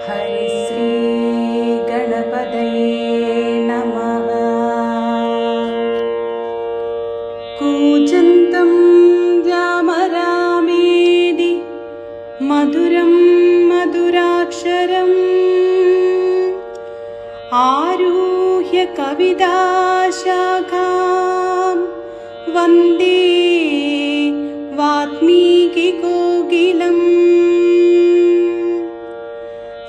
ഹരിശ്രീ ഗണപതയേ നമഃ. കൂജന്തം രാമ രാമേതി മധുരം മധുരാക്ഷരം ആരുഹ്യ കവിതാശാഖാം വന്ദേ വാത്മീകികോകിലം.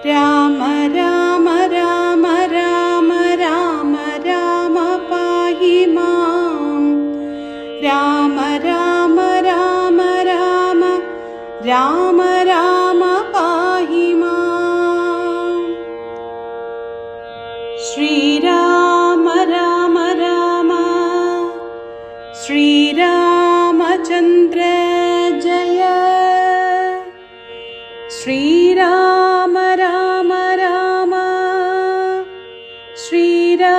രാമ രാമ രാമ രാമ രാമ രാമ പാഹി മാം. രാമ രാമ രാമ രാമ രാമ രാമ പാഹി മാം. ശ്രീരാമ രാമ രാമ ശ്രീരാമചന്ദ്ര ജയ. ശ്രീരാമ രാമ രാമ ശ്രീരാമഭദ്ര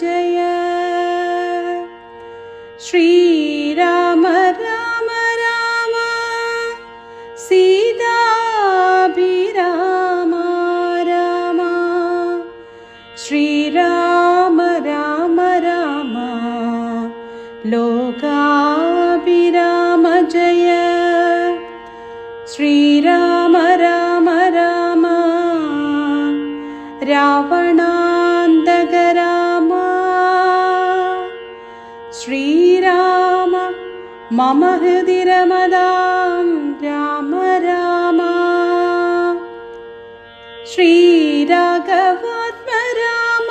ജയ. ശ്രീരാമ രാമ രാമ സീതാഭിരാമ രാമ. ശ്രീരാമ രാമ രാമ ലോകാഭിരാമ ജയ. ശ്രീരാമ രാമ രാമ രാവണാന്തക രാമ. ശ്രീരാമ മമ ഹൃദി രമതാം രാമ രാമ. ശ്രീരാഘവാത്മ രാമ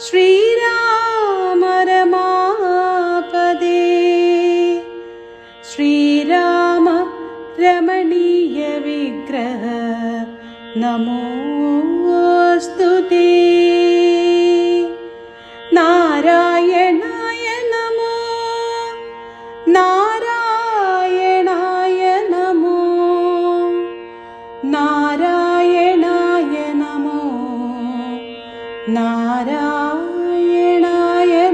ശ്രീരാമ രമാപദേ. ശ്രീരാമ രമണീയ വിഗ്രഹ നമോസ്തുതേ. നാരായണായ നമോ നാരായണായ നമോ നാരായണായ നമോ നാരായണായ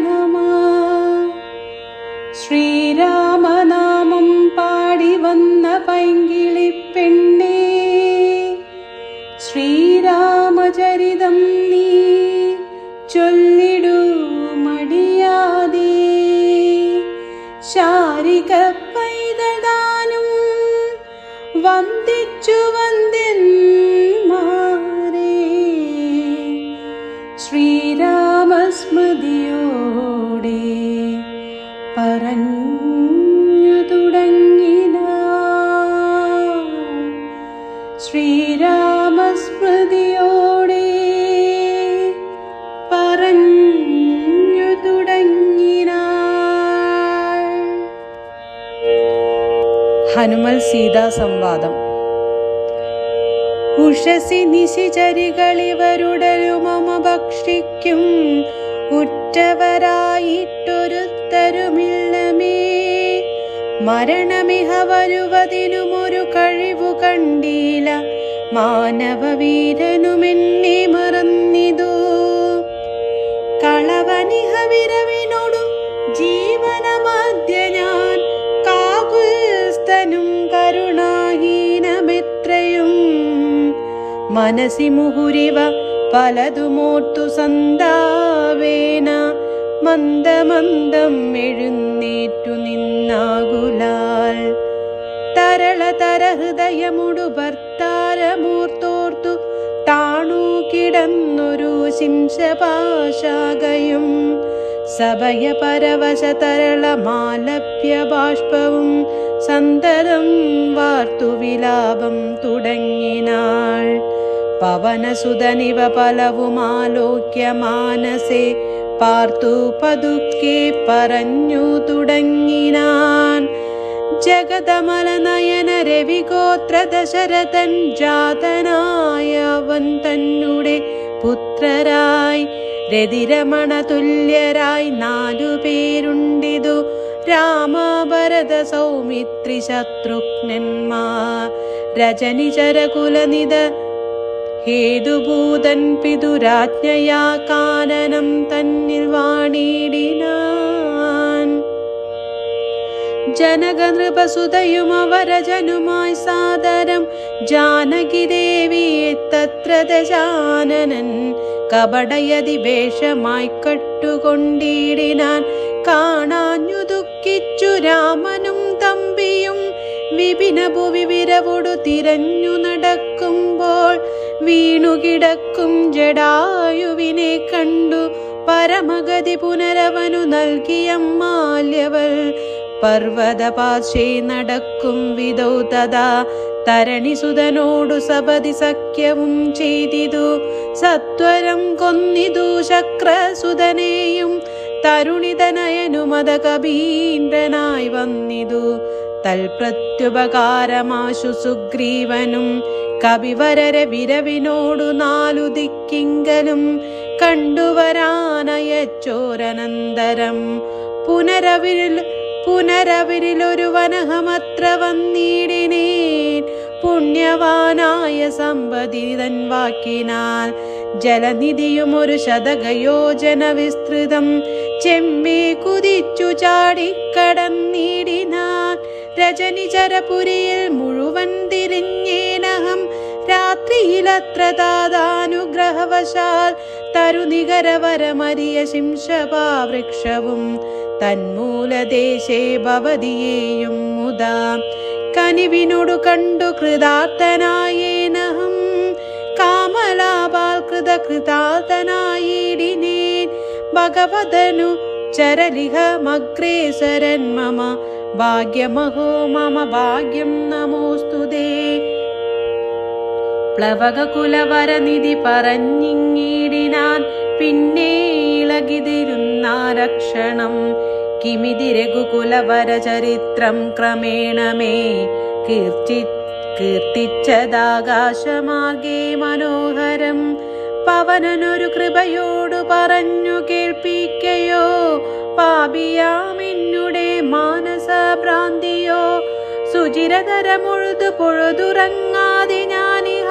നമഃ. ശ്രീരാമനാമം പാടി വന്ന പൈങ്കിളിപ്പെണ്ണേ, ശ്രീരാമചരിതം നീ ചൊല്ലിടൂ മടിയാതെ. ശാരിക പൈതടാനും വന്ദിച്ചു വന്ദ്യന്മാരെ. ശ്രീരാമസ്മൃതിയോടെ പറഞ്ഞു തുടങ്ങിന. ശ്രീരാമസ്മൃതിയോടെ പറഞ്ഞു തുടങ്ങിന. ഹനുമൽ സീതാ സംവാദം. ഉഷസി നിശിചരികളിവരുടരുമമ ഭക്ഷിക്കും ഉറ്റവരായിട്ടൊരുത്തരുമില്ലമേ. മരണമിഹ വരുവതിനുമൊരു കഴിവു കണ്ടീല, മാനവവീരനുമെന്നെ മറന്നിതു. കളവനിഹ വിരവിനോടു ജീവനമധ്യ ഞാൻ, കാകുൽസ്ഥനും കരുണാഹീനമെത്രയും. മനസി മുഹുരിവ പലതുമോർത്തു സന്താവേന, മന്ദമന്ദം എഴുന്നേറ്റു നിന്നാകുലാൽ. തരളതര ഹൃദയമുടു ഭർത്താരമൂർത്തോർത്തു താണു കിടന്നൊരു ശിംശപാശാകയും. സഭയ പരവശ തരളമാലഭ്യ ബാഷ്പവും സന്തതം വാർത്തു വിലാപം തുടങ്ങിനാൾ. പവനസുതനിവ പലവുമാലോക്യ മാനസേ പാർത്തു പതുക്കെ പറഞ്ഞു തുടങ്ങിനാൻ. ജഗതമലനയന രവിഗോത്ര ദശരഥൻ ജാതനായവൻ തന്നെ പുത്രരായി. രതിരമണ തുല്യരായി 4 പേരുണ്ടിതു, രാമ ഭരത സൗമിത്രി ശത്രുഘ്നന്മാർ. രജനിചരകുലനിധ ഹേതുഭൂതൻ പിതുരാജ്ഞയാ കാനനം തന്നിൽ വാണിടിനാൻ. ജനകനൃപസുതയും അവരജനുമായി സാദരം ജാനകി ദേവിയെ തത്ര ദശാനനൻ കപടയതി വേഷമായി കട്ടുകൊണ്ടിടിനാൻ. കാണാഞ്ഞു ദുഃഖിച്ചു രാമനും തമ്പിയും വിപിനഭുവി വിരവൊടു തിരഞ്ഞു നടക്കുമ്പോൾ വീണുകിടക്കും ജടായുവിനെ കണ്ടു പരമഗതി പുനരവനു നൽകിയ മാല്യവൾ. പർവ്വതപാർശ്വേ നടക്കും വിധൗ തഥാ തരണിസുതനോടു സപതി സഖ്യവും ചെയ്തിതു. സത്വരം കൊന്നിതു ശക്രസുതനെയും തരുണിതനയനുമത കബീന്ദ്രനായി വന്നിതു. തൽപ്രത്യുപകാരമാശു സുഗ്രീവനും കവിവരരെ വിരവിനോടു നാലു ദിക്കിങ്കലും കണ്ടുവരാനയച്ചോരനന്തരം പുനരവിരിലൊരു വനഹമത്ര വന്നിടിനേൻ. പുണ്യവാനായ സമ്പതിതൻ വാക്കിനാൽ ജലനിധിയും ഒരു ശതകയോജന വിസ്തൃതം ചെമ്മേ കുതിച്ചു ചാടിക്കടന്നിടിനാൻ. രജനിചരപുരിയിൽ മുഴുവൻ തിരിഞ്ഞേനഹം രാത്രിയിലത്ര താതാനുഗ്രഹവശാൽ തരുനികരവരമരിയ ശിംശപാവൃക്ഷവും തന്മൂലദേശേ ഭവതിയേയും മുദാ കനിവിനോടു കണ്ടു കൃതാർത്ഥനായേനഹം. കാമലാപാൽ കൃതാർത്ഥനായിടിനേൻ. ഭഗവതനു ചരലിഹമഗ്രേസരൻ മമ ഭാഗ്യമഹോ മമ ഭാഗ്യം നമോസ്തുതേ. പ്ലവകകുലവരനിധി പറഞ്ഞിങ്ങിടിനാൻ. പിന്നെ ഇളകിതിരുന്നാരക്ഷണം കിമിതി രഘുകുലവര ചരിത്രം ക്രമേണ മേ കീർത്തിച്ചതാകാശമാർഗേ മനോഹരം. പവനനൊരു കൃപയോടു പറഞ്ഞു കേൾപ്പിക്കയോ പാപിയാമെന്നുടെ മാനസഭ്രാന്തിയോ. സുചിരതരമുഴുതു പൊഴുതുറങ്ങാതെ ഞാനിഹ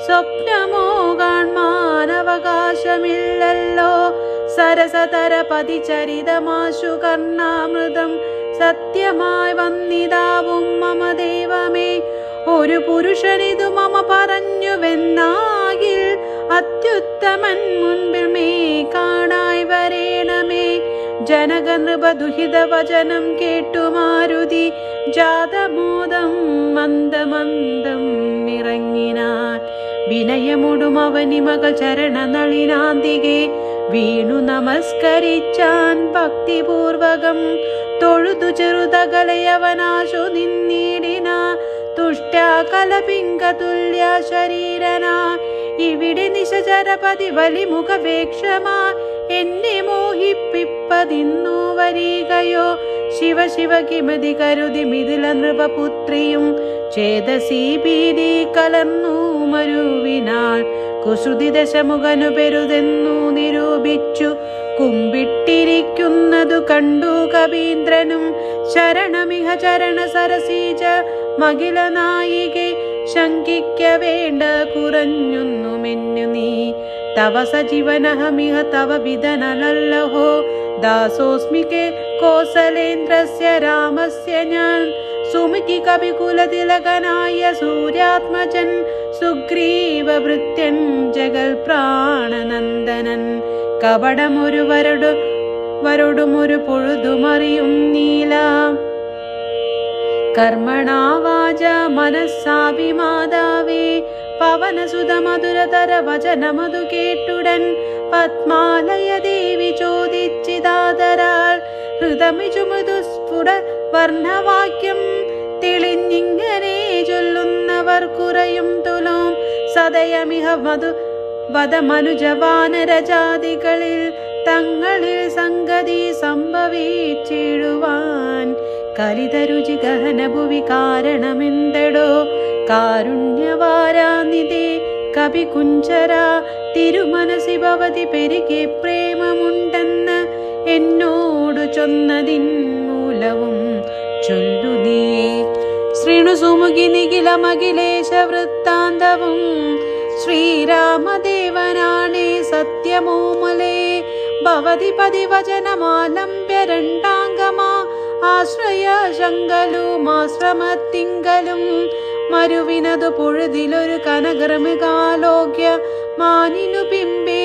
സ്വപ്നമോ കാൺമാനവകാശമില്ലല്ലോ. സരസതര പതിചരിതമാശു കർണാമൃതം സത്യമായി വന്നിതാവും മമ ദൈവമേ. ഒരു പുരുഷനിതു മമ പറഞ്ഞുവെന്നാകിൽ അത്യുത്തമൻ മുൻപിൽ മേ കാണായി വരേണമേ. ജനക നൃപ ദുഹിത വചനം കേട്ടു മാരുതി ജാതമോദം മന്ദമന്ദം ഇറങ്ങിനാൻ. വിനയമുടും അവനി മകൾ ചരണനളിനാന്തികെ വീണു നമസ്കരിച്ചാൻ ഭക്തിപൂർവകം. തൊഴുതു ചെറുതകളയവനാശു നിന്നിടിന തുഷ്ട്യാകലപിംഗതുല്യ ശരീരനാ. ഇവിടെ നിശചരപതി വലിമുഖവേക്ഷമാ എന്നെ മോഹിപ്പിപ്പതിന്നു വരികയോ. ശിവ ശിവ കിമതി കരുതി മിഥില നൃപപുത്രിയും ചേതസീ ഭീതി കലർന്നു മരുവിനാൾ. കുസൃതി ദശമുഖനു പെരുതെന്നു നിരൂപിച്ചു കുമ്പിട്ടിരിക്കുന്നതു കണ്ടു കവീന്ദ്രനും. ശരണമിഹ ചരണ സരസീജ മകില നായികെ ശങ്കിക്ക വേണ്ട കുറഞ്ഞൊന്നുമെന്നു നീ. തവ സജീവനഹമിഹ തവ വിധനലല്ലഹോ. ദാസോസ്മി കോസലേന്ദ്രസ്യ രാമസ്യ ഞാൻ. സുമുഖി കവികുലതിലകനായ സൂര്യാത്മജൻ സുഗ്രീവ ഭൃത്യൻ ജഗൽ പ്രാണനന്ദനൻ. കപടമൊരു വരടുമൊരു പൊഴുതുമറിയും നീല. കർമ്മണാ വാച മനസ്സാഭിമാതാവേ പവനസുത മധുരതര വചനമതു കേട്ടുടൻ പത്മാലയ ദേവി ചോദിച്ചിതാതരാൽ. ഹൃദമിജു മൃദുസ്ഫുട വർണ്ണവാക്യം തെളിഞ്ഞിങ്ങനെ ചൊല്ലുന്നവർ കുറയും തുലോം. സദയമിഹ വധമനുജവാനരജാതികളിൽ തങ്ങളിൽ സംഗതി സംഭവിച്ചിടുവാൻ. കലിതരുചി ഗഹനഭുവി കാരണമെന്തടോ. കാരുണ്യവാരാനിധേ കവികുഞ്ചര തിരുമനസി ഭവതി പെരുകെ പ്രേമമുണ്ടെന്ന് എന്നോടു ചൊന്നതിൻ മൂലവും ചൊല്ലു നീ. ശ്രീണുസുമുഖി നിഖിലമഖിലേശ വൃത്താന്തവും ശ്രീരാമദേവനാണേ സത്യമോമലേ. ഭവതി പതിവചനമാലംബ്യ രണ്ടാംഗമാ ആശ്രയ ശങ്കലുമാശ്രമത്തിങ്കലും മരുവിനതു പൊഴുതിലൊരു കനകർമൃഗാലോക്യ മാനിനു പിമ്പേ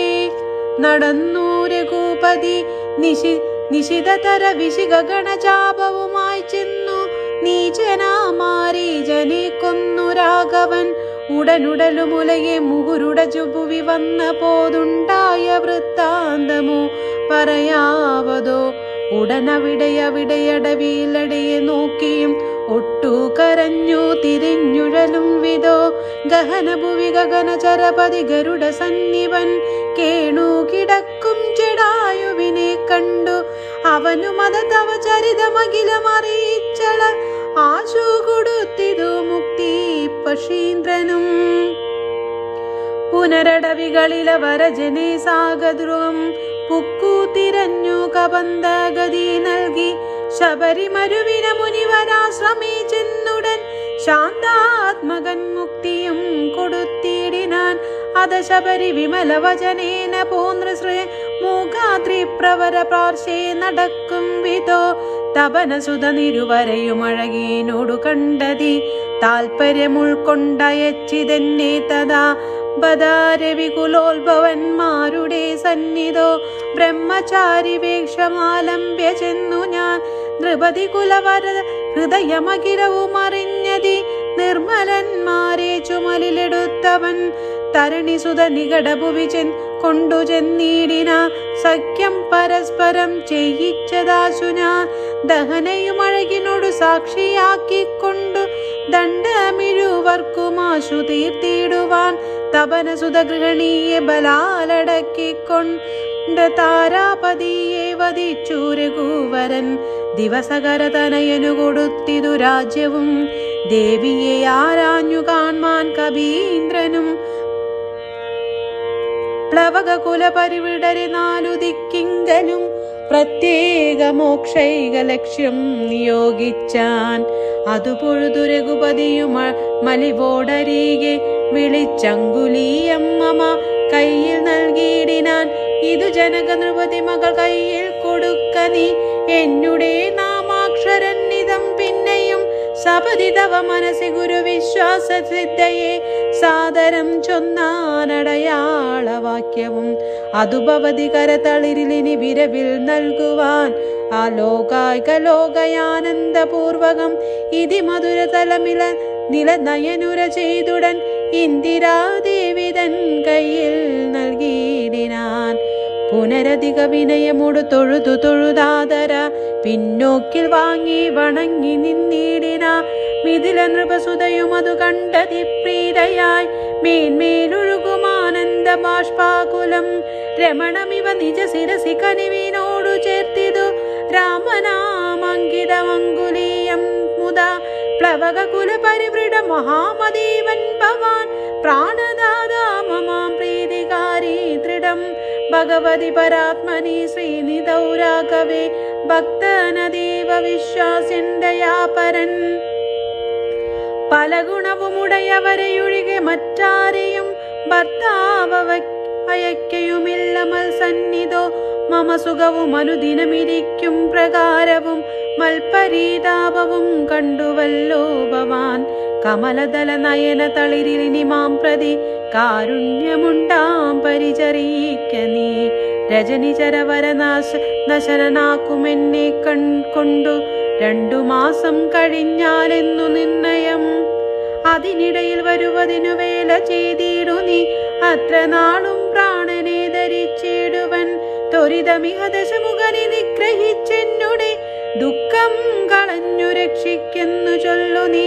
നടന്നു രഘുപതി നിശിതതര വിശിഖഗണചാപവുമായി ചെന്നു നീചനാമാരീജനെ കൊന്നു രാഘവൻ. ഉടനുടലുമുലയെ മുഹുരുട ജുബുവി വന്ന പോതുണ്ടായ വൃത്താന്തമോ പറയാവതോ. ഉടനവിടെയവിടെയടവിയിലടയെ നോക്കിയും ഒട്ടു കരഞ്ഞു തിരിഞ്ഞുഴലും വിധോ. ഗഹനഭുവി ഗഗനചരപതി ഗരുഡ സന്നിവൻ കേണു കിടക്കും ജടായുവിനെ കണ്ടു. അവനു മതതവ ചരിതമഖിലമറിയിച്ചള ആശു കൊടുത്തിതു മുക്തി പശീന്ദ്രനും. പുനരടവികളിലവരജനെ സാഗദ്രുവം പുക്കു തിരഞ്ഞു കബന്ധഗതി നൽകി. ശബരിമരുവിന മുനിവരാശ്രമേ ചെന്നുടൻ ശാന്താത്മകൻ മുക്തിയും കൊടുത്തിടിനാൻ. അത ശബരി വിമല വചനേന പോന്നൃശ്രേ മൂകാദ്രി പ്രവര പാർശ്വേ നടക്കും വിധോ. തപനസുത നിരുവരെയും അഴകീനോടു കണ്ടതി താൽപര്യമുൾക്കൊണ്ടയച്ചിതെന്നെ തഥാ. ബദാരവികുലോത്ഭവന്മാരുടെ സന്നിധോ ബ്രഹ്മചാരി വേഷമാലംബ്യ ചെന്നു ഞാൻ. നൃപതി കുലവര ഹൃദയമഖിലവും അറിഞ്ഞതി നിർമ്മലന്മാരെ ചുമലിലെടുത്തവൻ. തരണിസുത നികടഭുവി കൊണ്ടു ചെന്നീടിന സഖ്യം പരസ്പരം ചെയ്യിച്ചതാശു ഞാൻ. ദഹനയും അഴകിനോടു സാക്ഷിയാക്കിക്കൊണ്ടു ദണ്ഡമിഴുവർക്കുമാശു തീർത്തിടുവാൻ. തപനസുത ഗൃഹണീയെ ബലാലടക്കിക്കൊണ്ട് താരാപതിയെ വധിച്ചു രഘുവരൻ. ദിവസകരതനയനു കൊടുത്തിതു രാജ്യവും ദേവിയെ ആരാഞ്ഞു കാൺമാൻ കബീന്ദ്രനും. പ്ലവക കുലപരിവിടരെ നാലു ദിക്കിങ്കലും പ്രത്യേക മോക്ഷൈക ലക്ഷ്യം നിയോഗിച്ചാൻ. അതു പൊഴുതു രഘുപതിയും മലിവോടരികെ വിളിച്ചങ്കുലീയം മമ കയ്യിൽ നൽകിയിടിനാൻ. ഇതു ജനക നൃപതി മകൾ കയ്യിൽ കൊടുക്ക നീ എന്നുടെ നാമാക്ഷരന്നിതം പിന്നെയും സപതി തവ മനസ്സി ഗുരുവിശ്വാസ സിദ്ധയെ സാദരം ചൊന്നാനടയാളവാക്യവും. അതു ഭവതി കരതളിരിലിനി വിരവിൽ നൽകുവാൻ ആലോകായികലോകയാനന്ദപൂർവകം. ഇതി മധുരതലമില നിലനയനുര ചെയ്തുടൻ ഇന്ദിരാദേവിതൻ കയ്യിൽ നൽകിയിടിനാൻ. പുനരധിക വിനയമോടു തൊഴുതു തൊഴുതാതര പിന്നോക്കിൽ വാങ്ങി വണങ്ങി നിന്നിടിന. മിഥില നൃപസുതയും അതു കണ്ടതി പ്രീതയായി മേന്മേലൊഴുകുമാനന്ദ ബാഷ്പാകുലം. രമണമിവ നിജ ശിരസി കനിവിനോടു ചേർത്തിതു രാമനാമങ്കിതമങ്കുലീയം മുദാ. പ്ലവക കുല പരിവൃഢ മഹാമദേവൻ ഭവാൻ പ്രാണദാതാ മമാം പ്രീതികാരി ദൃഢം. ഭഗവതി പരാത്മനി ശ്രീനിധൗ രാഘവേ ഭക്തനദേവ വിശ്വാസ്യൻ ദയാപരൻ. പല ഗുണവുമുടയവരെയൊഴികെ മറ്റാരെയും ഭർത്താവ് അയക്കയുമില്ല മത്സന്നിധോ. മമ സുഖവും അനുദിനമിരിക്കും പ്രകാരവും മൽപരീതാപവും കണ്ടുവല്ലോ ഭവാൻ. കമലദല നയന തളിരിനി മാം പ്രതി കാരുണ്യമുണ്ടാം പരിചരിക്ക നീ. രജനിചരവര നശനനാക്കുമെന്നെ കൊണ്ടു 2 മാസം കഴിഞ്ഞാലെന്നു നിർണയം. അതിനിടയിൽ വരുവതിനു വേല ചെയ്തിടു നീ അത്ര നാളും പ്രാണനെ ധരിച്ചിടുവൻ. ത്വരിതമിഹ ദശമുഖനെ നിഗ്രഹിച്ചെന്നുടെ ദുഃഖം കളഞ്ഞു രക്ഷിക്കുന്നു ചൊല്ലു നീ.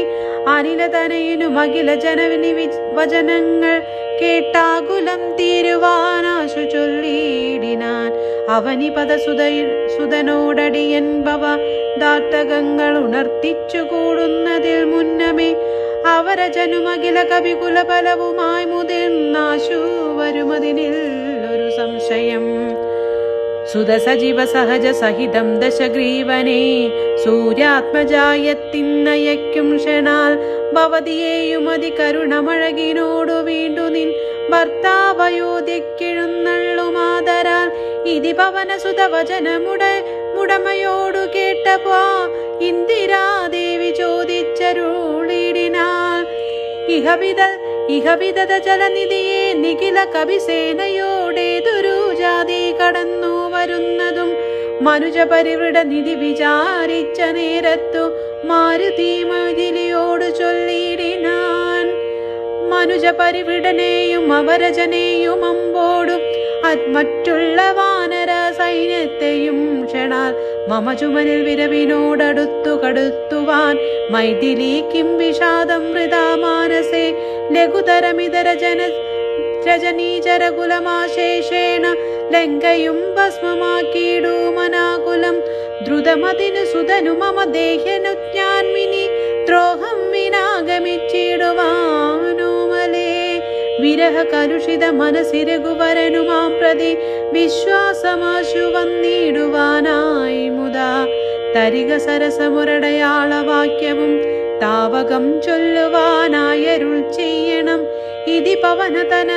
അനിലതനയനു അഖില ജനവിനി വചനങ്ങൾ കേട്ടാകുലം തീരുവാനാശു ചൊല്ലിയിടിനാൻ. അവനി പദസുതനോടടിയൻ ഭവ ദാർത്തകങ്ങൾ ഉണർത്തിച്ചു കൂടുന്നതിൽ മുന്നമേ അവരജനുമഖില കവികുല ഫലവുമായി മുതിർന്നാശു വരുമതിനിൽ ഒരു സംശയം. സുതസജീവ സഹജ സഹിതം ദശഗ്രീവനെ സൂര്യാത്മജായത്തിന്നയക്കും ക്ഷണാൽ ഭവതിയെയും അതികരുണമഴകിനോടു വീണ്ടു നിൻ ഭർത്താവയോധ്യക്കെഴുന്നള്ളുമാതരാൽ. ഇതി പവനസുത വചനമുടമയോടു കേട്ടപ്പോ ഇന്ദിരാദേവി ചോദിച്ചരുളിടിനാൾ. ഇഹവിധത ജലനിധിയെ നിഖില കവിസേനയോടേതൊരു ജാതി കടന്നു വരുന്നതും മനുജ പരിവൃഢ നിധി വിചാരിച്ച നേരത്തു മാരുതി മതിലിയോട് ചൊല്ലിയിടിനാൻ. മനുജ പരിവൃഢനെയും അവരജനെയും അമ്പോടും മറ്റുള്ള വാനര സൈന്യത്തെയും ക്ഷണാൽ മമ ചുമനിൽ വിരവിനോടടുത്തു കടുത്തുവാൻ മൈഥിലിക്കും വിഷാദം വൃഥാ മാനസേ ലഘുതരമിതര രജനീചരകുലമാശേഷേണ ലങ്കയും ഭസ്മമാക്കിയിടൂ മനാകുലം ദ്രുതമതിനു സുതനു മമ ദേഹ്യനു ജ്ഞാൻവിനി ദ്രോഹം വിനാഗമിച്ചിടുവാനോമലേ. വിരഹ കലുഷിത മനസ്സിരഘുവരനുമാം പ്രതി വിശ്വാസമാശു വന്നിടുവാനായി മുതാ തരിക സരസമുരടയാളവാക്യവും താവകം ചൊല്ലുവാനായരുൾ ചെയ്യണം. ഇതി പവനതന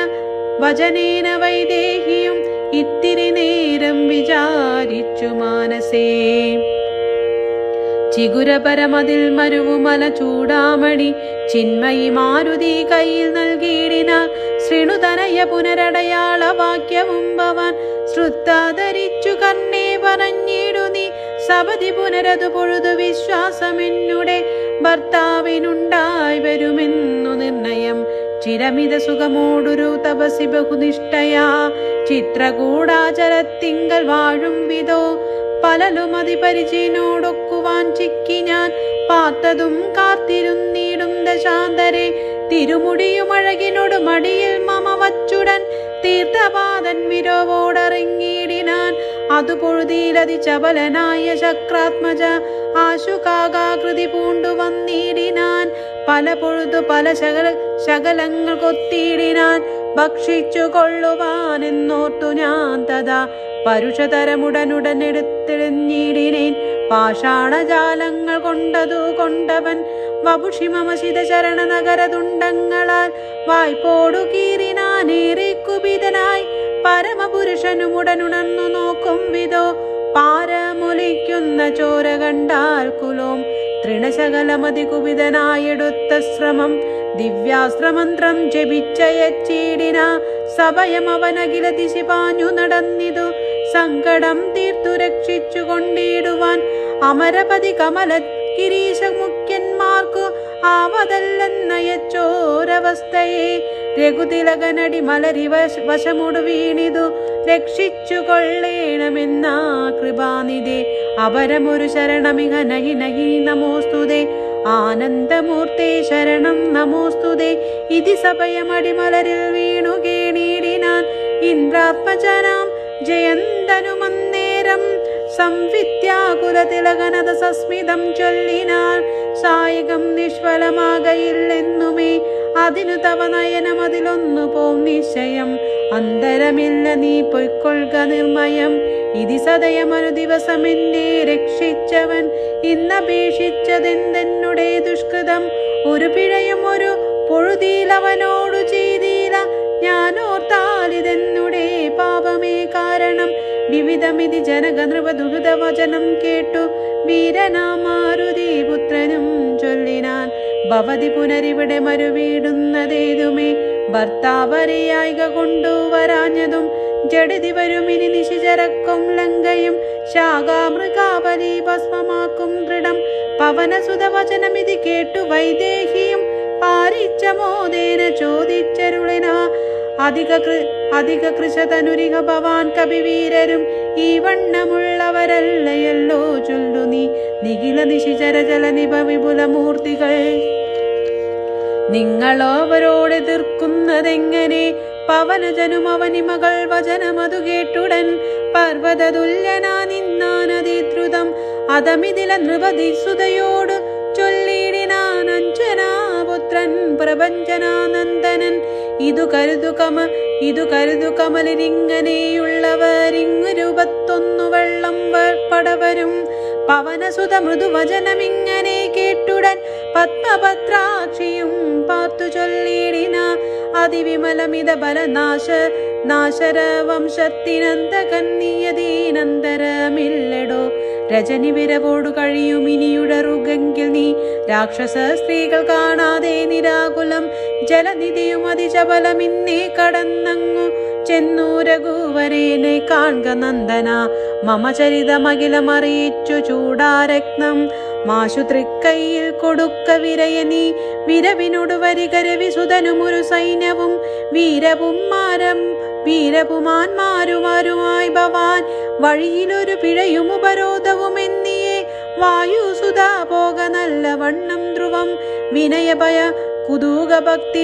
വചനേന വൈദേഹിയും ഇത്തിരി നേരം വിചാരിച്ചു മാനസേ. ചിഗുരപരമതിൽ മരുവുമല ചൂടാമണി ചിന്മയി മാരുതി കയ്യിൽ നൽകിയിടിന. ശൃണുതനയ പുനരടയാള വാക്യവും ഭവാൻ ശ്രുത്താധരിച്ചു കണ്ണേ പറഞ്ഞിടു നീ. സപതി പുനരതു പൊഴുതു വിശ്വാസമെന്നുടെ ഭർത്താവിനുണ്ടായി വരുമെന്നു നിർണയം. ചിരമിത സുഖമോടൊരു തപസി ബഹുനിഷ്ഠയാ ചിത്രകൂടാചരത്തിങ്കൽ വാഴും വിധോ പലലുമതി പരിചിനോടൊക്കുവാൻ ചിക്കി ഞാൻ പാത്തതും കാത്തിരുന്നിടും ദശാന്തരെ. തിരുമുടിയുമഴകിനോട് മടിയിൽ മമ വച്ചുടൻ തീർത്ഥപാദൻ വിരോവോടറിങ്ങിയിടിനാൻ. അതു പൊഴുതിയിലതി ചപലനായ ശക്രാത്മജ ആശുകാകാകൃതി പൂണ്ടു വന്നിടിനാൻ. പല പൊഴുതു പല ശകലങ്ങൾ കൊത്തിയിടിനാൻ. ഭക്ഷിച്ചു കൊള്ളുവാനെന്നോർത്തു ഞാൻ തഥാ പരുഷതരമുടനുടനെടുത്തെളിഞ്ഞിടിനേൻ. പാഷാണജാലങ്ങൾ കൊണ്ടതു കൊണ്ടവൻ വപുഷി മമശിത ചരണ നഗരതുണ്ടങ്ങളാൽ വായ്പോടു കീറിനാനേറെ കുപിതനായി. പരമപുരുഷനുമുടനുണർന്നു നോക്കും വിധോ പാരമൊലിക്കുന്ന ചോര കണ്ടാൽ കുലോം തൃണശകലമതി കുപിതനായെടുത്ത ശ്രമം ദിവ്യാസ്ത്രമന്ത്രം ജപിച്ചയച്ചീടിന. സഭയമവനകില ദിശി പാഞ്ഞു നടന്നിതു സങ്കടം തീർത്തു രക്ഷിച്ചു കൊണ്ടിടുവാൻ. അമരപതി കമല കിരീശ മുഖ്യന്മാർക്കു ആവതല്ലെന്നയച്ചോരവസ്ഥയെ രഘുതിലകനടി മലരി വശമുടു വീണിതു രക്ഷിച്ചു കൊള്ളേണമെന്ന കൃപാനിധേ. അപരമൊരു ശരണമിഹ നഹി നഹി നമോസ്തുതേ ആനന്ദമൂർത്തേ ശരണം നമോസ്തുതേ. ഇതി സഭയമടിമലരിൽ വീണു കേണീടിനാൻ. ഇന്ദ്രാത്മജനാം ജയന്തനുമന്നേരം സംവിദ്യാകുലതിലകനത സസ്മിതം ചൊല്ലിനാൻ. സായികം നിഷ്ഫലമാകയില്ലെന്നുമേ അതിനു തവ നയനമതിലൊന്നു പോം നിശ്ചയം. അന്തരമില്ല നീ പൊയ്ക്കൊള്ളുക നിർമ്മയം. ഇതി സദയമനു ദിവസമെന്നെ രക്ഷിച്ചവൻ ഇന്നപേക്ഷിച്ചതെന്തെന്നുടെ ദുഷ്കൃതം. ഒരു പിഴയും ഒരു പൊഴുതിയിലവനോടു ചെയ്തില്ല ഞാനോർത്താലിതെന്നുടെ പാപമേ കാരണം. വിവിധമിതി ജനക നൃപദുഹൃത വചനം കേട്ടു വീരനാമാരുതി പുത്രനും ചൊല്ലിനാൻ. ഭവതി പുനരിവിടെ മരുവീടുന്നതേതുമേ ഭർത്താവരെയായിക കൊണ്ടുവരാഞ്ഞതും ജഡിതി വരുമിനി നിശിചരക്കും ലങ്കയും ശാഖാമൃഗാവലി ഭസ്മമാക്കും ദൃഢം. പവനസുതവചനമിതി കേട്ടു വൈദേഹിയും പാരിച്ച മോദേന ചോദിച്ചരുളിന. അധിക കൃശതനുരിഹ ഭവാൻ കവിവീരരും ഈ വണ്ണമുള്ളവരല്ലയല്ലോ ചൊല്ലു നീ. നിഖില നിശിചര ജലനിഭ വിപുലമൂർത്തികൾ നിങ്ങളവരോട് എതിർക്കുന്നതെങ്ങനെ? പവനജനും അവനിമകൾ വചനമതു കേട്ടുടൻ പർവ്വതതുല്യനാ നിന്നാനതിദ്രുതം. അതമിതില നൃപതിസുതയോട് ചൊല്ലിടിനാൻ അഞ്ജനാപുത്രൻ പ്രപഞ്ചനാനന്ദനൻ. ഇതു കരുതു കമലിരിങ്ങനെയുള്ളവരിങ്ങു 21 വെള്ളം പടവരും. പവനസുത മൃദുവചനമിങ്ങനെ കേട്ടുടൻ പത്മഭദ്രാക്ഷിയും പാർത്തു ചൊല്ലിടിന. അതിവിമലമിത ബലനാശര വംശത്തിനന്തകന്നിയതീനന്തരമില്ലടോ. രജനി വിരവോടു കഴിയുമിനിയുടറുകെങ്കിൽ നീ രാക്ഷസ സ്ത്രീകൾ കാണാതെ നിരാകുലം ജലനിധിയും അതിശബലമിന്നേ കടന്നങ്ങു ചെന്നു രഘുവരനെ കാൺക നന്ദന. മമ ചരിതമഖിലമറിയിച്ചു ചൂടാരത്നം മാശു തൃക്കൈയിൽ കൊടുക്ക വിരയനി. വിരവിനോട് വരികരവിസുതനുമൊരു സൈന്യവും വീരപുമാന്മാരുമാരുമായി ഭവാൻ. വഴിയിലൊരു പിഴയും ഉപരോധവും എന്നിയെ വായുസുധാ പോക നല്ല വണ്ണം ധ്രുവം. വിനയഭയ കുതൂക ഭക്തി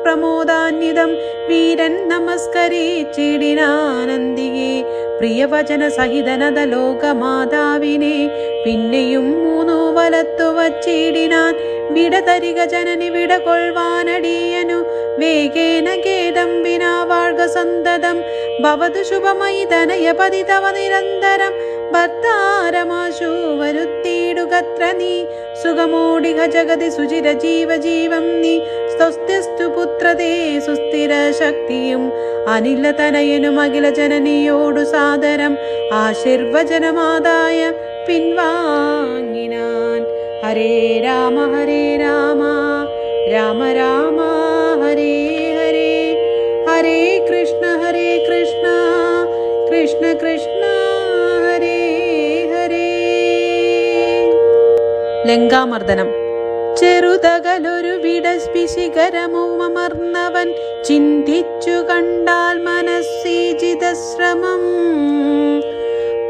പ്രമോദാന്വിതം വീരൻ നമസ്കരിച്ചിടിനാനന്ദികെ. പ്രിയവചന സഹിതനത ലോകമാതാവിനെ പിന്നെയും മൂന്നു വലത്തു വച്ചിടിനാൻ. വിടതരിക ജനനി വിട കൊൾവാനടിയനു വേഗേന ഖേദം വിനാ വാഴ്ക സന്തതം. ഭവതു ശുഭമയി തനയപതി തവ നിരന്തരം ഭർത്താരമാശു വരുത്തിയിടുകത്ര നീ. സുഖമോടിക ജഗതി സുചിര ജീവജീവം നീ. സ്വസ്ത്യസ്തു പുത്രതേ സുസ്ഥിര ശക്തിയും അനില തനയനും അഖില ജനനിയോടു സാദരം ആശീർവചനമാതായ പിൻവാങ്ങിനാൻ. ഹരേ രാമ രാമ രാമ ഹരേ ഹരേ. ഹരേ കൃഷ്ണ കൃഷ്ണ കൃഷ്ണ ഹരേ ഹരേ. ലങ്കാമർദ്ദനം. ചെറുതകലൊരു വിടശിഖരമുമർന്നവൻ ചിന്തിച്ചു കണ്ടാൽ മനസ്സിജിതശ്രമം.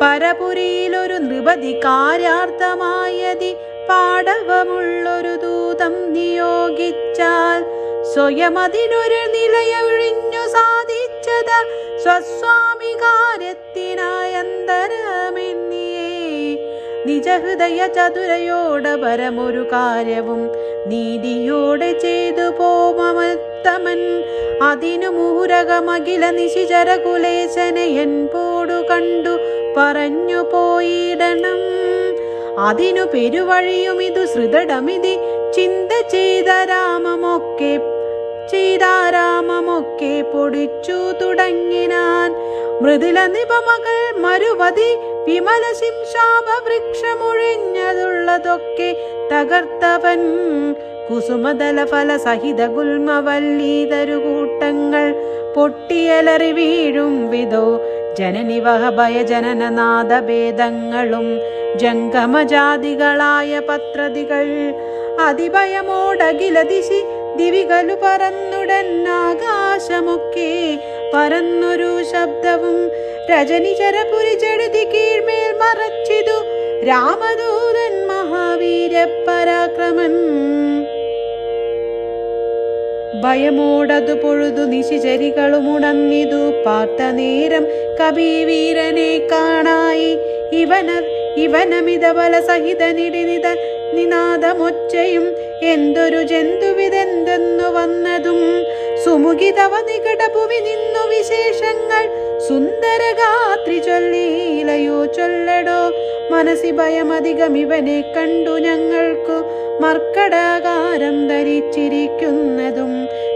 പരപുരിയിലൊരു നൃപതി കാര്യാർത്ഥമായതി പാടവമുള്ളൊരു ദൂതം നിയോഗിച്ചാൽ സ്വയം അതിനൊരു നിലയൊഴിഞ്ഞു സാധിച്ചത സ്വസ്വാമി കാര്യത്തിനായന്തരമെന്നിയേ. നിജഹൃദയ ചതുരയോടെ പരമൊരു കാര്യവും നീതിയോടെ ചെയ്തു പോമത്തമൻ. അതിനു മുഹുരകമഖില നിശിചരകുലേശനയൻ പോടു കണ്ടു പറഞ്ഞു പോയിടണം. അതിനു പെരുവഴിയും ഇതു ശ്രുതടമിതി ചിന്ത ചെയ്താരാമമൊക്കെ പൊടിച്ചു തുടങ്ങിനാൻ. മൃദുല നിപമകൾ മരുവതി വിമല ശിംശാപ വൃക്ഷമൊഴിഞ്ഞതുള്ളതൊക്കെ തകർത്തവൻ. കുസുമതല ഫല സഹിത ഗുൽമവല്ലീതരുകൂട്ടങ്ങൾ പൊട്ടിയലറി വീഴും വിധോ. ജനനിവഹ ഭയജനനനാദഭേദങ്ങളും ജംഗമജാതികളായ പത്രതികൾ അതിഭയമോടഖില ദിശി ദിവികലു പറന്നുടൻ. ആകാശമൊക്കെ പറന്നൊരു ശബ്ദവും രജനിചരപുരി ചെടുതി കീഴ്മേൽ മറച്ചിതു രാമദൂതൻ മഹാവീര പരാക്രമൻ. ഭയമോടതു പൊഴുതു നിശിചരികളുമുണർന്നിതു പാർത്ത നേരം കബീവീരനെ കാണായി. ഇവനമിത ബല സഹിത നിടിനിത നിനാദമൊച്ചയും എന്തൊരു ജന്തുവിതെന്തെന്നു വന്നതും. സുമുഖിതവ നികടഭുവി നിന്നു വിശേഷങ്ങൾ സുന്ദരഗാത്രി ചൊല്ലിയിലയോ ചൊല്ലടോ. മനസ്സി ഭയമധികം ഇവനെ കണ്ടു ഞങ്ങൾക്കു മർക്കടാകാരം ധരിച്ചിരിക്കുന്നതും.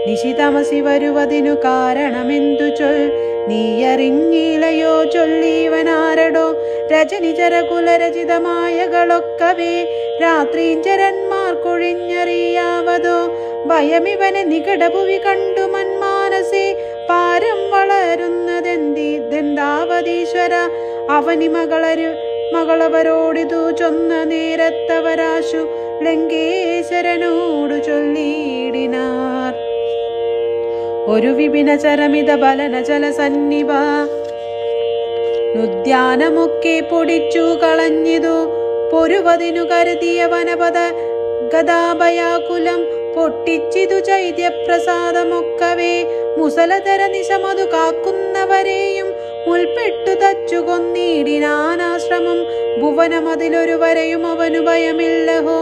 നിശിതമസി വരുവതിനു കാരണമെന്തു ചൊൽ നീയറിഞ്ഞിലയോ ചൊല്ലിവനാരടോ. രജനിചരകുലരചിതമായകളൊക്കവേ രാത്രീഞ്ചരന്മാർക്കൊഴിഞ്ഞറിയാവതോ. ഭയമിവനെ നികടഭുവി കണ്ടു മന്മാനസേ പാരം വളരുന്നതെന്താവതീശ്വര. അവനി മകളവരോടിതു ചൊന്ന നേരത്തവരാശു ലങ്കേശ്വരനോടു ചൊല്ലിയിടിനാർ. ഒരു വിപിന ചരമിത ബലന ജലസന്നിഭ നുദ്യാനമൊക്കെ പൊടിച്ചു കളഞ്ഞിതു. പൊരുവതിനു കരുതിയ വനപദ ഗദാഭയാകുലം പൊട്ടിച്ചിതു ചൈത്യപ്രസാദമൊക്കവേ. മുസലധര നിശമതു കാക്കുന്നവരെയും മുൽപ്പെട്ടു തച്ചു കൊന്നിടിനാനാശ്രമം. ഭുവനമതിലൊരു വരെയും അവനു ഭയമില്ലഹോ.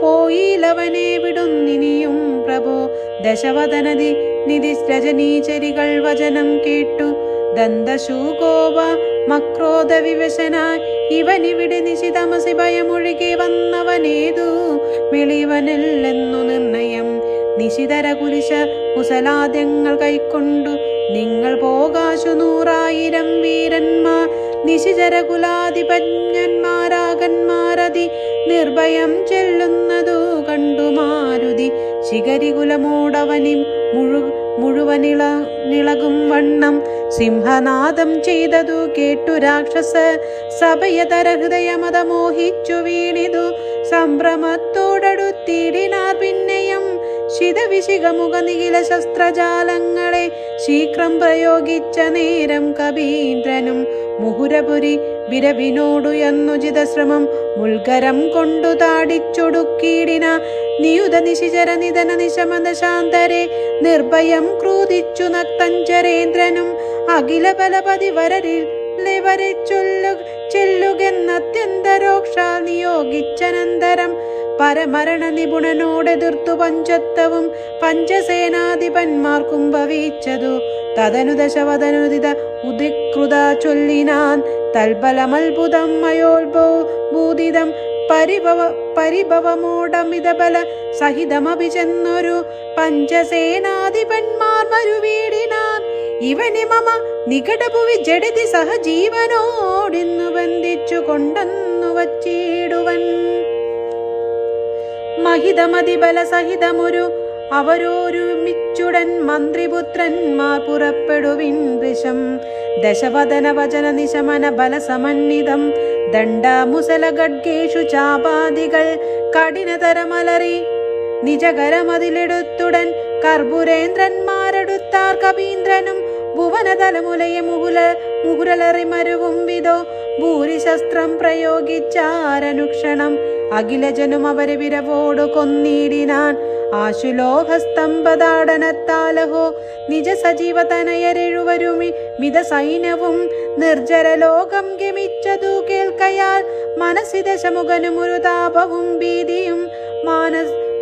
പോയിലവനെ വിടുന്നിനിയും പ്രഭോ. ദശവദനതി നിധി രജനീചരികൾ വചനം കേട്ടു ദന്തശൂകോവ മക്രോധ വിവശനായി. ഇവനിവിടെ നിശിതമസി ഭയമൊഴികെ വന്നവനേതു വെളിവനല്ലെന്നു നിർണയം. നിശിതര കുലിശ കുശലാദ്യങ്ങൾ കൈക്കൊണ്ടു നിങ്ങൾ പോകാശു 100,000 വീരന്മാർ. നിശിചരകുലാധിപജ്ഞന്മാരാകന്മാരതി നിർഭയം ചെല്ലുന്നതു കണ്ടു മാരുതി ശിഖരികുലമോടവനി മുഴുവനിളകും വണ്ണം സിംഹനാദം ചെയ്തതു കേട്ടു രാക്ഷസ സഭയതര ഹൃദയമത മോഹിച്ചു വീണിതു സംഭ്രമത്തോടടുത്തിടിനാർ പിന്നെയും ശിതവിശിഖമുഖ നിഖില ശസ്ത്രജാലങ്ങളെ ശീഘ്രം പ്രയോഗിച്ച നേരം കബീന്ദ്രനും മുഹുരപുരി വിരവിനോടുയർന്നുചിത ശ്രമം മുൽഗരം കൊണ്ടു താടിച്ചൊടുക്കിയിടിന നിയുത നിശിചര നിധന നിശമന ശാന്തരെ നിർഭയം ക്രൂദിച്ചു നക്തഞ്ചരേന്ദ്രനും അഖില ബലപതി വരെ ചെല്ലുകെന്നത്യന്തരോക്ഷാൽ നിയോഗിച്ചനന്തരം പരമരണ നിപുണനോടെതിർത്തു പഞ്ചത്വവും പഞ്ചസേനാധിപന്മാർക്കും ഭവിച്ചതു. തദനു ദശവദനുദിത ഉദികൃത ചൊല്ലിനാൻ തൽബലമത്ഭുതം മയോത്ഭൂതിതം പരിഭവമോടമിതബല സഹിതമഭിചെന്നൊരു പഞ്ചസേനാധിപന്മാർ മരുവീടിനാൻ ഇവനി മമ നികടഭുവി ജഡിതി സഹജീവനോടിന്നു ബന്ധിച്ചു കൊണ്ടെന്നു വച്ചിടുവൻ. മഹിതമതിബല സഹിതമൊരു അവരോരുമിച്ചുടൻ മന്ത്രിപുത്രന്മാർ പുറപ്പെടുവിൻ ദൃശം ദശവദന വചന നിശമന ബലസമന്വിതം ദണ്ഡമുസല ഖഡ്ഗേഷു ചാപാദികൾ കഠിനതരമലറി നിജകരമതിലെടുത്തുടൻ കർപ്പുരേന്ദ്രന്മാരെടുത്താർ കബീന്ദ്രനും ഭുവനതലമുലയെ മുഹുരലറിമരുവും വിധോ ഭൂരിശസ്ത്രം പ്രയോഗിച്ചാരനുക്ഷണം അഖിലജനും അവരെ വിരവോടു കൊന്നിടിനാൻ. ആശുലോഹസ്തംഭതാടനത്താലഹോ നിജ സജീവതനയരെഴുവരുമി മിത സൈന്യവും നിർജ്ജരലോകം ഗമിച്ചതു കേൾക്കയാൽ മനസ്സി ദശമുഖനും ഒരു താപവും ഭീതിയും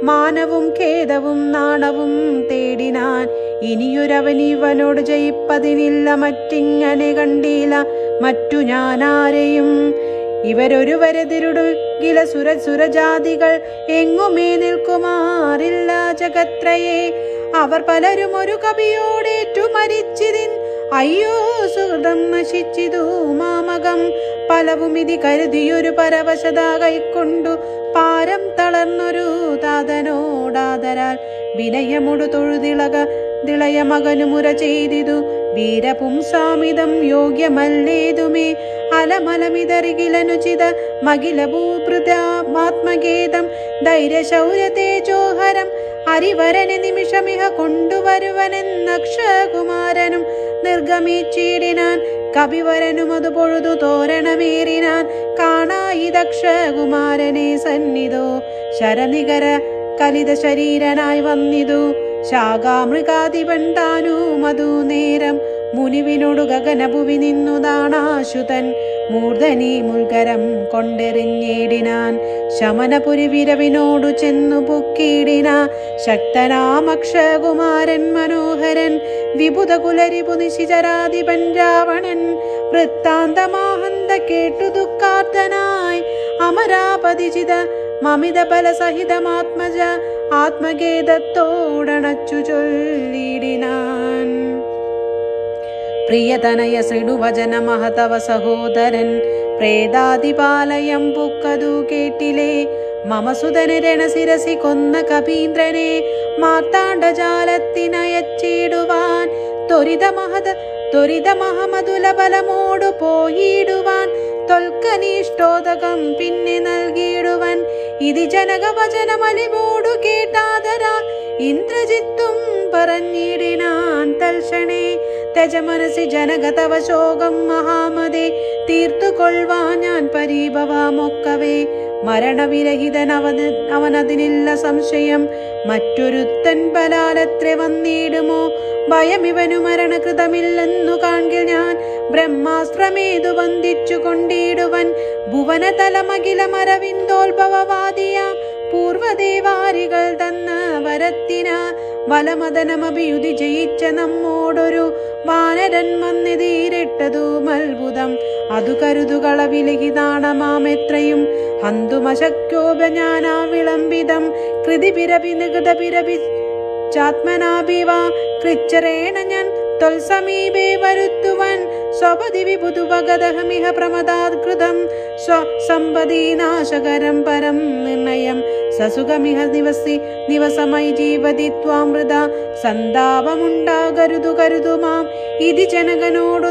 മാനവും ഖേദവും നാണവും തേടിനാൻ. ഇനിയൊരവനിവനോട് ജയിപ്പതിനില്ല മറ്റിങ്ങനെ കണ്ടില്ല മറ്റു ഞാനാരെയും. ഇവരൊരുവരെതിരുടുകില സുരജാതികൾ എങ്ങുമേ നിൽക്കുമാറില്ല ജഗത്രയെ. അവർ പലരും ഒരു കവിയോടേറ്റു മരിച്ചിതിൻ അയ്യോ സുഹൃതം നശിച്ചിതു മാമകം. പലവും ഇതി കരുതിയൊരു പരവശത കൈക്കൊണ്ടു പാരം തളർന്നൊരു താതനോടാദരാൽ വിനയമൊടു തൊഴുതിളയ മകനുമുര ചെയ്തിതു വീരപുംസാമിതം യോഗ്യമല്ലേതുമേ. അലമലമിതറികിലനുചിത മകില ഭൂഭൃതാത്മഗേദം ധൈര്യശൗര്യതേജോഹരം അരിവരനെ നിമിഷമിഹ കൊണ്ടുവരുവനെന്നക്ഷകുമാരനും നിർഗമിച്ചിടിനാൻ. കവിവരനും അത് പൊഴുതു തോരണമേറിനാൻ കാണായി ദക്ഷകുമാരനെ സന്നിധോ ശരനികര കലിത ശരീരനായി വന്നിതു. ശാഖാമൃഗാധിപൻ താനു മധു നേരം മുനിവിനോടു ഗഗനഭുവി നിന്നു ദാണാശുതൻ മൂർധനി മുൽഗരം കൊണ്ടെറിഞ്ഞിടിനാൻ. ശമനപുരി വിരവിനോടു ചെന്നു പൊക്കിയിടിന ശക്തനാമക്ഷകുമാരൻ മനോഹരൻ വിബുധകുലരിപു നിശിചരാധിപൻ രാവണൻ. വൃത്താന്തമാഹന്ത കേട്ടു ദുഃഖാർത്തനായി അമരാപതിചിത മമിത ബലസഹിതമാത്മജ ആത്മഗേദത്തോടണച്ചു ചൊല്ലിടിനാൻ. പ്രിയതനയ ശൃണുവചന മഹതവ സഹോദരൻ പ്രേതാതിപാലയം പുക്കതു കേട്ടിലേ. മമസുതനെ രണശിരസി കൊന്ന കപീന്ദ്രനെ മാർത്താണ്ഡജാലത്തിനയച്ചിടുവാൻ ത്വരിതമഹമതുലബലമോടു പോയിടുവാൻ തൊൽക്കനീഷ്ടോദകം പിന്നെ നൽകിയിടുവൻ. ഇതി ജനകവചനമലിവോടു കേട്ടാദരാ ഇന്ദ്രജിത്തും പറഞ്ഞിടിനാൻ തൽക്ഷണേ. തെജമനസി ജനകതവ ശോകം മഹാമതേ തീർത്തുകൊള്ളുവാൻ ഞാൻ പരീഭവമൊക്കവേ. മരണവിരഹിതൻ അവനതിനില്ല സംശയം മറ്റൊരുത്തൻ ബലാലത്ര വന്നിടുമോ. ഭയമിവനു മരണകൃതമില്ലെന്നു കാൺകിൽ ഞാൻ ബ്രഹ്മാസ്ത്രമേതു ബന്ധിച്ചു കൊണ്ടിടുവൻ. ഭുവനതലമഖില മരവിന്ദോത്ഭവവാദിയാം പൂർവദേവാരികൾ തന്ന വരത്തിന വലമദനമഭിയുതി ജയിച്ച നമ്മോടൊരു വാനരൻ വന്നെതിരിട്ടതു മത്ഭുതം. അതു കരുതുകള വിലഹിതാണമാമെത്രയും ഹന്തുമശക്യോപജ്ഞാനാ വിളംബിതം. കൃതിപിരപി നികൃതപിരപി ചാത്മനാഭിവ കൃച്ചരേണ ഞാൻ തൊൽസമീപേ വരുത്തുവൻ. സ്വപതി വിബുധുവഗതഹമിഹ പ്രമദാത്കൃതം സ്വസമ്പദീനാശകരം പരം നിർണയം സസുഖമിഹ നിവസമൈ ജീവതി ത്വാമൃത സന്താപമുണ്ടാകരുതു കരുതുമാം ഇതി ജനകനോടു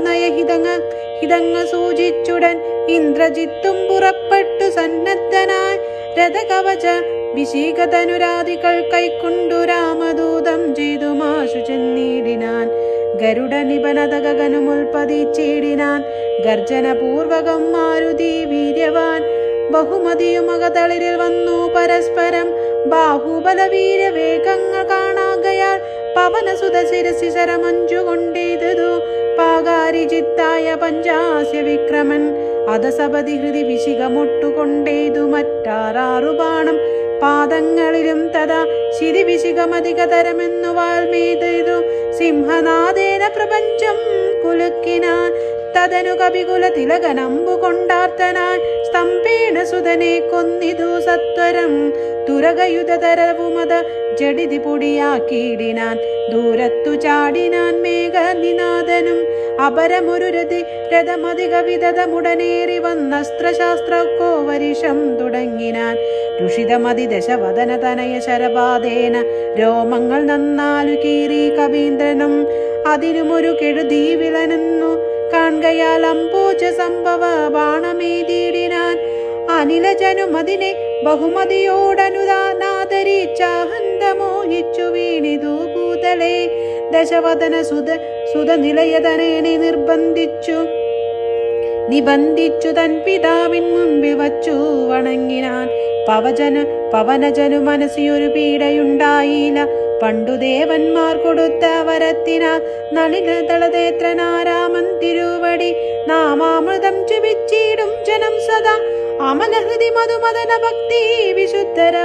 ഹിതങ്ങ സൂചിച്ചുടൻ ഇന്ദ്രജിത്തും പുറപ്പെട്ടു സന്നദ്ധനായി രഥകവച വിശീകതനുരാദികൾ കൈക്കൊണ്ടു രാമദൂതം ചെയ്തു മാശു ചെന്നിടിനാൻ. ഗരുഡ നിപനത ഗഗനുമുൽപ്പതിച്ചിടിനാൻ ഗർജനപൂർവകം മാരുതി വീര്യവാൻ. ബഹുമതിയുമകതളിരിൽ വന്നു പരസ്പരം ബാഹുബല വീര്യവേഗങ്ങൾ കാണാകയാൽ പവനസുത ശിരസി ശരമഞ്ചു കൊണ്ടെയ്തു പാകാരിജിത്തായ പഞ്ചാസ്യ വിക്രമൻ. അധസപതി ഹൃദി വിശികമൊട്ടുകൊണ്ടെയ്തു മറ്റാറാറു ബാണം പാദങ്ങളിലും തഥാ ശിരിവിശികമധികതരമെന്നു വാൽമീതു സിംഹനാദേന പ്രപഞ്ചം കുലുക്കിനാൻ. തദനു കവികുല തിലകനമ്പു കൊണ്ടാർത്തനാൻ സ്തംഭേണ സുതനെ കൊന്നിതു സത്വരം. തുരകയുധതരവുമത ജഡിതി പൊടിയാക്കിയിടിനാൻ ദൂരത്തു ചാടിനാൻ മേഘനിനാദനും. അപരമൊരു രഥമധിക വിധതമുടനേറി വന്നസ്ത്രശാസ്ത്രക്കോവരിഷം തുടങ്ങിനാൻ. ഋഷിതമതി ദശവദന തനയ ശരപാതേന രോമങ്ങൾ നന്നാലു കീറി കവീന്ദ്രനും. അതിനുമൊരു കെഴുതി വിളനെന്നു കാൺകയാൽ അംബോജ സംഭവ ബാണമേതിടിനാൻ. അനിലജനുമതിനെ ബഹുമതിയോടനുദാനാദരിച്ചാഹന്ത മോഹിച്ചു വീണിതു ഭൂതലേ. ദശവദന സുത നിലയതനേനെ നിബന്ധിച്ചു തൻ പിതാവിൻ മുൻപിൽ വച്ചു വണങ്ങിനാൻ. പവനജനു മനസ്സിയൊരു പീഡയുണ്ടായില്ല. പണ്ടു ദേവന്മാർ കൊടുത്ത വരത്തിനാൽ നളിനതളതേത്രനാരാമൻ തിരുവടി നാമാമൃതം ജപിച്ചിടും ജനം സദാ. അമലഹൃതി മധുമദന ഭക്തി വിശുദ്ധര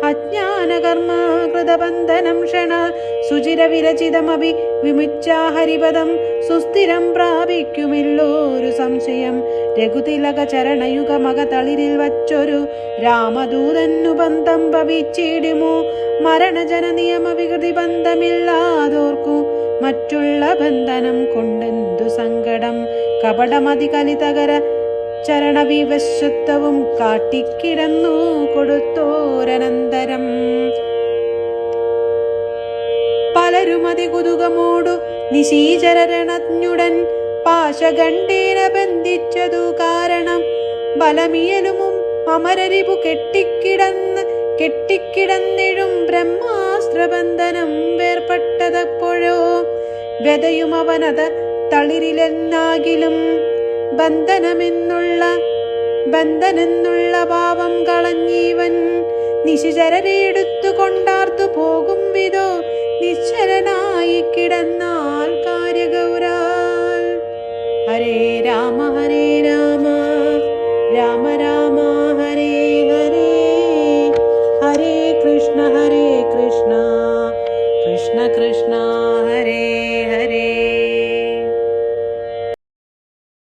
അജ്ഞാന കർമ്മ കൃതബന്ധനം ക്ഷണ സുചിര വിരചിതമഭി വിമുച്ചാ ഹരിപദം സുസ്ഥിരം പ്രാപിക്കുമില്ലോരു സംശയം. രഘുതിലക ചരണയുഗമക തളിരിൽ വച്ചൊരു രാമദൂതന്നു ബന്ധം ഭവിച്ചിടുമോ. മരണജന നിയമ വികൃതി ബന്ധമില്ലാതോർക്കു മറ്റുള്ള ബന്ധനം കൊണ്ടെന്തു സങ്കടം. കപടമതി കലിതകര ചരണവിവശത്വവും കാട്ടിക്കിടന്നു കൊടുത്തോരനന്തരം. പലരുമതി കുതുകമോടു നിശീചരണജ്ഞുടൻ പാശഖണ്ഡേന ബന്ധിച്ചതു കാരണം. ബലമിയലുമും അമരരിപു കെട്ടിക്കിടന്നെഴും ബ്രഹ്മാസ്ത്രബന്ധനം വേർപെട്ടതപ്പോഴോ. വ്യതയുമവനത തളിരിലെന്നാകിലും ബന്ധനെന്നുള്ള ഭാവം കളഞ്ഞീവൻ. നിശിചരരെടുത്തു കൊണ്ടാർത്തു പോകും വിധോ നിശ്ചലനായി കിടന്നാൽ കാര്യഗൗരാൽ. ഹരേ രാമ രാമ രാമ ഹരേ ഹരേ. ഹരേ കൃഷ്ണ കൃഷ്ണ കൃഷ്ണ